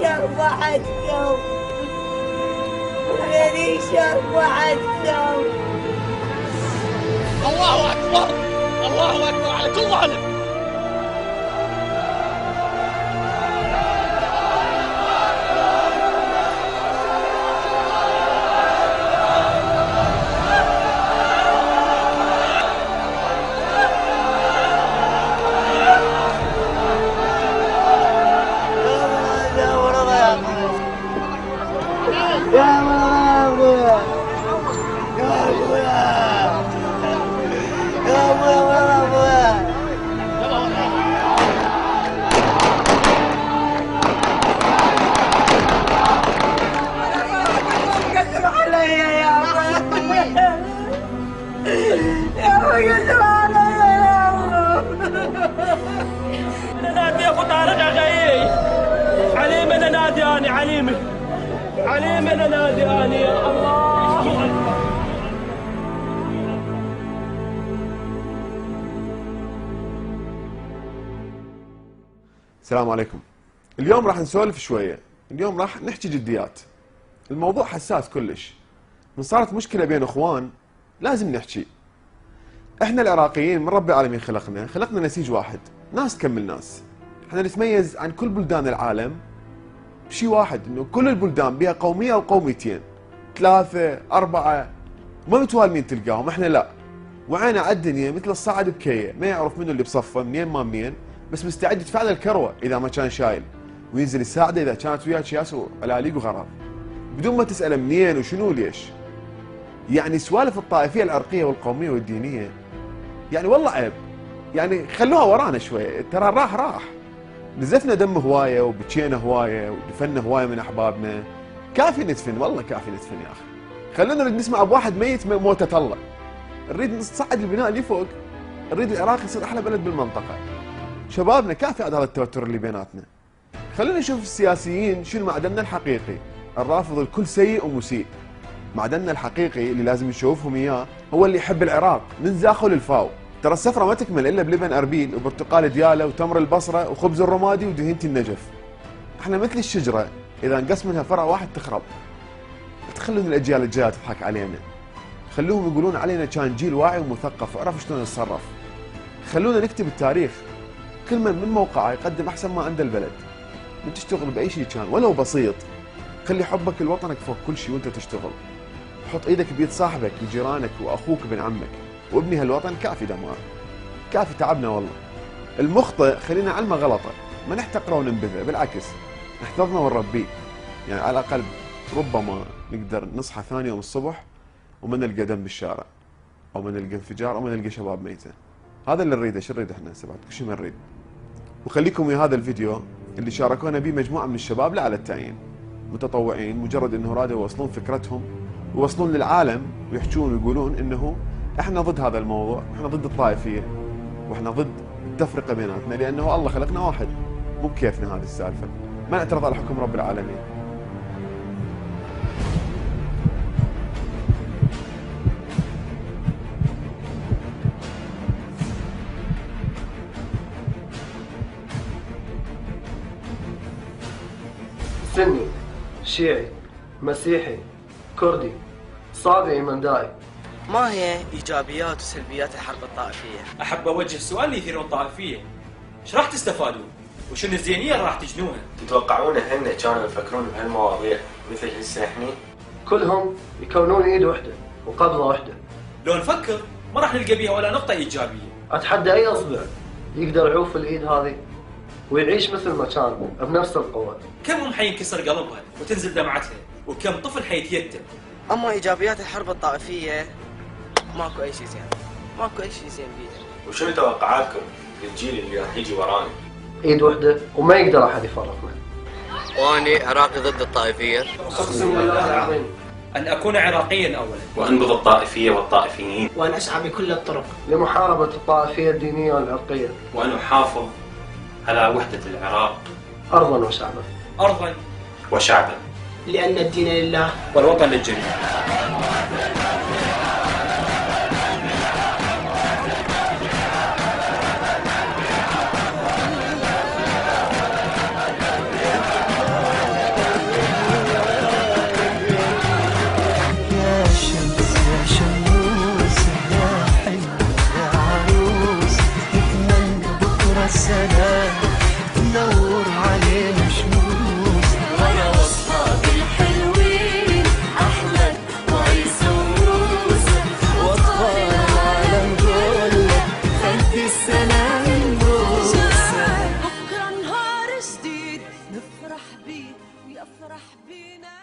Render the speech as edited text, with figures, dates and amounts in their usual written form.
شرب وحدكم، ويلي شرب وحدكم. الله أكبر، الله أكبر على كل ظالم. نادي اخو طارق عغيي عليم انا نادي اني عليم انا نادي اني يا الله اكبر. السلام عليكم. اليوم راح نسولف شويه، اليوم راح نحكي جديات. الموضوع حساس كلش، من صارت مشكله بين اخوان لازم نحكي. احنا العراقيين من رب العالمين خلقنا نسيج واحد، ناس تكمل ناس. احنا نتميز عن كل بلدان العالم بشيء واحد، انه كل البلدان بها قوميه او قوميتين، 3 4 ما متوالمين تلقاهم، احنا لا. وعينا على الدنيا مثل الصاعد بكيه، ما يعرف منو اللي بصفه منين ما منين، بس مستعد يدفع له الكروه اذا ما كان شايل، وينزل يساعده اذا كانت وياه شياس وعلاليق وغراض، بدون ما تساله منين وشنو وليش. يعني سوالف الطائفيه العرقيه والقوميه والدينيه يعني والله عيب، يعني خلوها ورانا شوي، ترى راح نزفنا دم هوايه وبكينا هوايه ودفنا هوايه من احبابنا، كافي ندفن، والله كافي ندفن يا اخي. خلونا نريد نسمع بواحد ميت موتة الله، نريد نصعد البناء اللي فوق، نريد العراق يصير احلى بلد بالمنطقه. شبابنا كافي عاد هذا التوتر اللي بيناتنا. خلونا نشوف السياسيين شنو معدننا الحقيقي، الرافض الكل سيء ومسيء. معدننا الحقيقي اللي لازم نشوفهم اياه هو اللي يحب العراق من زاخو للفاو. ترى السفره ما تكمل الا بلبن اربيل وبرتقال دياله وتمر البصره وخبز الرمادي ودهينه النجف. احنا مثل الشجره اذا انقص منها فرع واحد تخرب. لا تخلون الاجيال الجايه تضحك علينا. خلوهم يقولون علينا كان جيل واعي ومثقف وعرف شلون يتصرف. خلونا نكتب التاريخ، كل من موقعه يقدم احسن ما عنده البلد. من تشتغل باي شيء كان ولو بسيط، خلي حبك لوطنك فوق كل شيء وانت تشتغل. حط ايدك بيد صاحبك وجيرانك واخوك بن عمك وابني هالوطن، كافي دمار، كافي تعبنا والله. المخطئ خلينا علمه غلطه، ما نحتقره وننبذه، بالعكس نحتضنه ونربيه. يعني على الاقل ربما نقدر نصحى ثاني يوم الصبح وما نلقى دم بالشارع، او ما نلقى انفجار، او ما نلقى شباب ميته. هذا اللي نريده. شو نريد احنا هسه بعد؟ كل شيء ما نريد. وخليكم ويا هذا الفيديو اللي شاركونا به مجموعه من الشباب لا على التعيين، متطوعين مجرد انه رادوا يوصلون فكرتهم ويوصلون للعالم ويحجون ويقولون انه احنا ضد هذا الموضوع، احنا ضد الطائفيه، واحنا ضد التفرقه بيناتنا، لانه الله خلقنا واحد، مو بكيفنا هذه السالفه، ما نعترض على حكم رب العالمين. سني، شيعي، مسيحي، كردي، صابئي، مندائي. ما هي ايجابيات وسلبيات الحرب الطائفيه؟ احب اوجه سؤال ليثيرون الطائفيه، ايش راح تستفادون؟ وشنو الزينيه اللي راح تجنوها؟ تتوقعون هن كانوا يفكرون بهالمواضيع مثل هسه احنا؟ كلهم يكونون ايد وحده وقبضه وحده. لو نفكر ما راح نلقى بيها ولا نقطه ايجابيه. اتحدى اي اصبع يقدر يعوف الايد هذه ويعيش مثل ما كان بنفس القوه. كم ام حينكسر قلبها وتنزل دمعتها، وكم طفل حيتيتم. اما ايجابيات الحرب الطائفيه ماكو اي شيء زين، ماكو اي شيء زين بيها. وشنو توقعاتكم للجيل اللي راح يجي ورانا؟ ايد وحده وما يقدر احد يفرقنا. واني عراقي ضد الطائفيه. اقسم بالله العظيم ان اكون عراقيا اولا، وانبغض الطائفيه والطائفيين، وان اسعى بكل الطرق لمحاربه الطائفيه الدينيه والعرقيه، وان احافظ على وحده العراق ارضا وشعبا. ارضا وشعبا، لان الدين لله والوطن للجميع. عليهم شموس. وانا واصحابي الحلوين احمد وعيسى وموسى، واطفال العالم كله خلف السلام بوسة. بكره نهار جديد نفرح بيه ويفرح بينا.